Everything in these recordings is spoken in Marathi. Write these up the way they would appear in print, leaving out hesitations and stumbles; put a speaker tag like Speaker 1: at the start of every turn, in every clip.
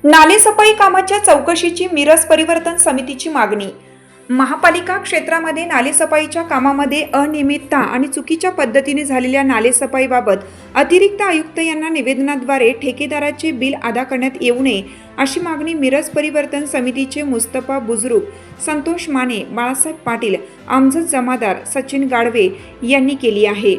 Speaker 1: नालेसफाई कामाच्या चौकशीची मिरज परिवर्तन समितीची मागणी। महापालिका क्षेत्रामध्ये नालेसफाईच्या कामामध्ये अनियमितता आणि चुकीच्या पद्धतीने झालेल्या नालेसफाईबाबत अतिरिक्त आयुक्त यांना निवेदनाद्वारे ठेकेदाराचे बिल अदा करण्यात येऊ नये अशी मागणी मिरज परिवर्तन समितीचे मुस्तफा बुजुर्ग, संतोष माने, बाळासाहेब पाटील, अमजद जमादार, सचिन गाडवे यांनी केली आहे।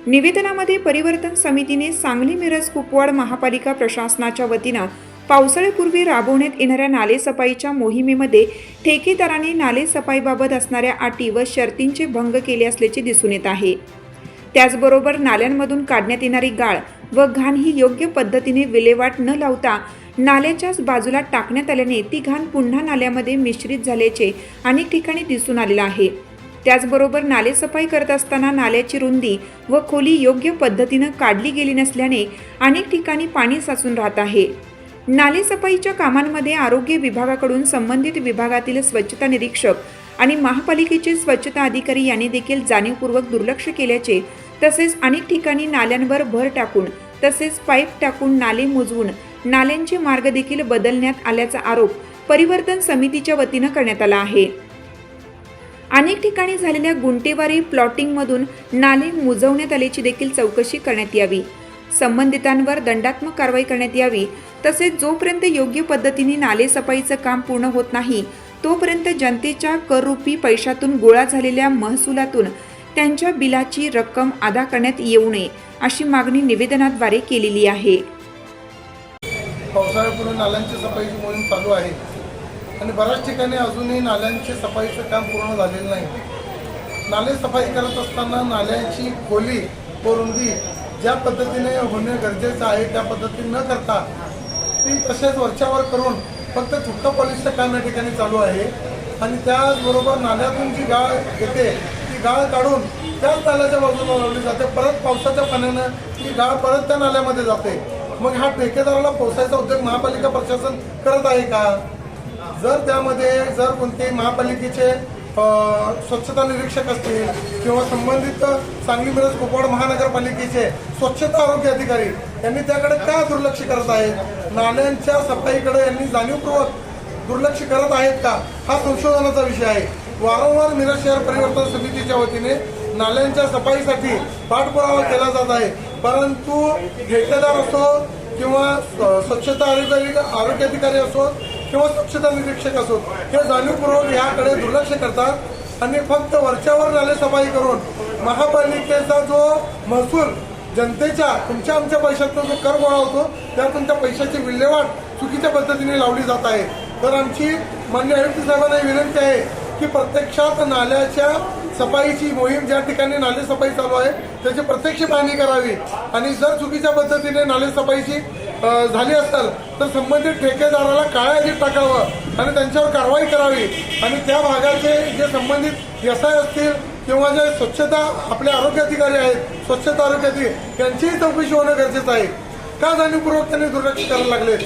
Speaker 1: निवेदनामध्ये परिवर्तन समितीने सांगली मिरज कुपवाड महापालिका प्रशासनाच्या वतीनं पावसाळ्यापूर्वी राबवण्यात येणाऱ्या नालेसफाईच्या मोहिमेमध्ये ठेकेदाराने नालेसफाईबाबत असणाऱ्या अटी व शर्तींचे भंग केले असल्याचे दिसून येत आहे। त्याचबरोबर नाल्यांमधून काढण्यात येणारी गाळ व घाण ही योग्य पद्धतीने विल्हेवाट न लावता नाल्याच्याच बाजूला टाकण्यात आल्याने ती घाण पुन्हा नाल्यामध्ये मिश्रित झाल्याचे अनेक ठिकाणी दिसून आलेले आहे। त्याचबरोबर नालेसफाई करत असताना नाल्याची रुंदी व खोली योग्य पद्धतीने काढली गेली नसल्याने अनेक ठिकाणी पाणी साचून राहत आहे। नालेसफाईच्या कामांमध्ये आरोग्य विभागाकडून संबंधित विभागातील स्वच्छता निरीक्षक आणि महापालिकेचे स्वच्छता अधिकारी यांनी देखील जाणीवपूर्वक दुर्लक्ष केल्याचे, तसेच अनेक ठिकाणी नाल्यांवर भर टाकून तसेच पाईप टाकून नाले मुजवून नाल्यांचे मार्ग देखील बदलण्यात आल्याचा आरोप परिवर्तन समितीच्या वतीनं करण्यात आला आहे। अनेक ठिकाणी झालेल्या गुंटेवारी प्लॉटिंगमधून नाले मुजवण्यात आल्याची देखील चौकशी करण्यात यावी। संबंधितांवर दंडात्मक कारवाई करण्यात यावी। तसेच जोपर्यंत योग्य पद्धतीने नालेसफाईचं काम पूर्ण होत नाही तोपर्यंत जनतेच्या कररूपी पैशातून गोळा झालेल्या महसुलातून त्यांच्या बिलाची रक्कम अदा करण्यात येऊ नये अशी मागणी निवेदनाद्वारे केलेली आहे।
Speaker 2: पावसाळ्यापूर्वी नाल्यांची सफाईची मोहीम चालू आहे आणि बऱ्याच ठिकाणी अजूनही नाल्यांची सफाईचं काम पूर्ण झालेलं नाही। नाले सफाई करत असताना नाल्यांची खोली व रुंदी ज्या पद्धतीने होणे गरजेचं आहे त्या पद्धतीने न करता ती तसेच वरच्यावर करून फक्त थुक्का पॉलिशचं काम या ठिकाणी चालू आहे आणि त्याचबरोबर नाल्यातून जी गाळ येते ती गाळ काढून त्याच नाल्याच्या बाजूला लावली जाते। परत पावसाच्या पाण्यानं ती गाळ परत त्या नाल्यामध्ये जाते। मग हा ठेकेदाराला पोसायचा उद्योग महापालिका प्रशासन करत आहे का? जर त्यामध्ये जर कोणते महापालिकेचे स्वच्छता निरीक्षक असतील किंवा संबंधित सांगली मिरज कुपवाड महानगरपालिकेचे स्वच्छता आरोग्य अधिकारी यांनी त्याकडे का दुर्लक्ष करत आहेत? नाल्यांच्या सफाईकडे यांनी जाणीवपूर्वक दुर्लक्ष करत आहेत का? हा संशोधनाचा विषय आहे। वारंवार मिरज शहर परिवर्तन समितीच्या वतीने नाल्यांच्या सफाईसाठी पाठपुरावा केला जात आहे, परंतु ठेकेदार असो किंवा स्वच्छता आरोग्य अधिकारी असो किंवा स्वच्छता निरीक्षक असो हे जाणीवपूर्वक याकडे दुर्लक्ष करतात आणि फक्त वरच्यावर नालेसफाई करून महापालिकेचा जो महसूल जनतेच्या तुमच्या आमच्या पैशातून जो कर गोळा होतो त्यातून त्या पैशाची विल्हेवाट चुकीच्या पद्धतीने लावली जात आहे। तर आमची माननीय आयुक्त साहेबांना विनंती आहे की प्रत्यक्षात नाल्याच्या सफाईची मोहीम ज्या ठिकाणी नाले सफाई चालू आहे त्याची प्रत्यक्ष पाहणी करावी आणि जर चुकीच्या पद्धतीने नाले सफाईची झाली असेल तर संबंधित ठेकेदाराला काळ्या यादीत टाकावं आणि त्यांच्यावर कारवाई करावी आणि त्या भागाचे जे संबंधित व्यवसाय असतील किंवा जे स्वच्छता आपले आरोग्य अधिकारी आहेत स्वच्छता आरोग्य अधिकारी यांचीही चौकशी होणं गरजेचं आहे। का जाणीवपूर्वक त्यांनी दुर्लक्ष करायला लागले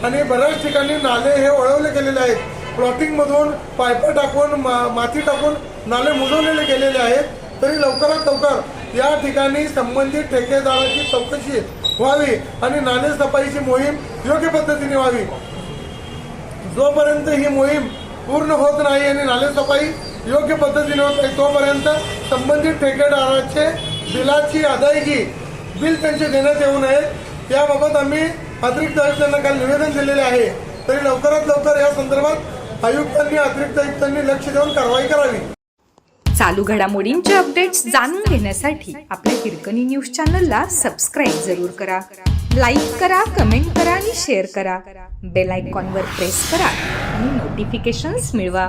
Speaker 2: आणि बऱ्याच ठिकाणी नाले हे वळवले गेलेले आहेत। प्लॉटिंगमधून पाईप टाकून माती टाकून नाले मुजवलेले गेलेले आहेत। तरी लवकरात लवकर या ठिकाणी संबंधित ठेकेदाराची चौकशी व्हावी आणि नाले सफाईची मोहीम योग्य पद्धतीने व्हावी। जोपर्यंत ही मोहीम पूर्ण होत नाही आणि नाले सफाई योग्य पद्धतीने होत नाही तोपर्यंत संबंधित ठेकेदाराचे बिलाची अदायगी बिल त्यांचे देण्यात येऊ नये याबाबत आम्ही अतिरिक्त आयुक्तांना काल निवेदन दिलेले आहे। तरी लवकरात लवकर या संदर्भात आयुक्तांनी अतिरिक्त आयुक्तांनी लक्ष देऊन कारवाई करावी।
Speaker 3: चालू घडामोडींचे अपडेट्स जाणून घेण्यासाठी आपल्या हिरकणी न्यूज चॅनलला सबस्क्राईब जरूर करा, लाईक करा, कमेंट करा आणि शेअर करा। बेल आयकॉनवर प्रेस करा आणि नोटिफिकेशन्स मिळवा।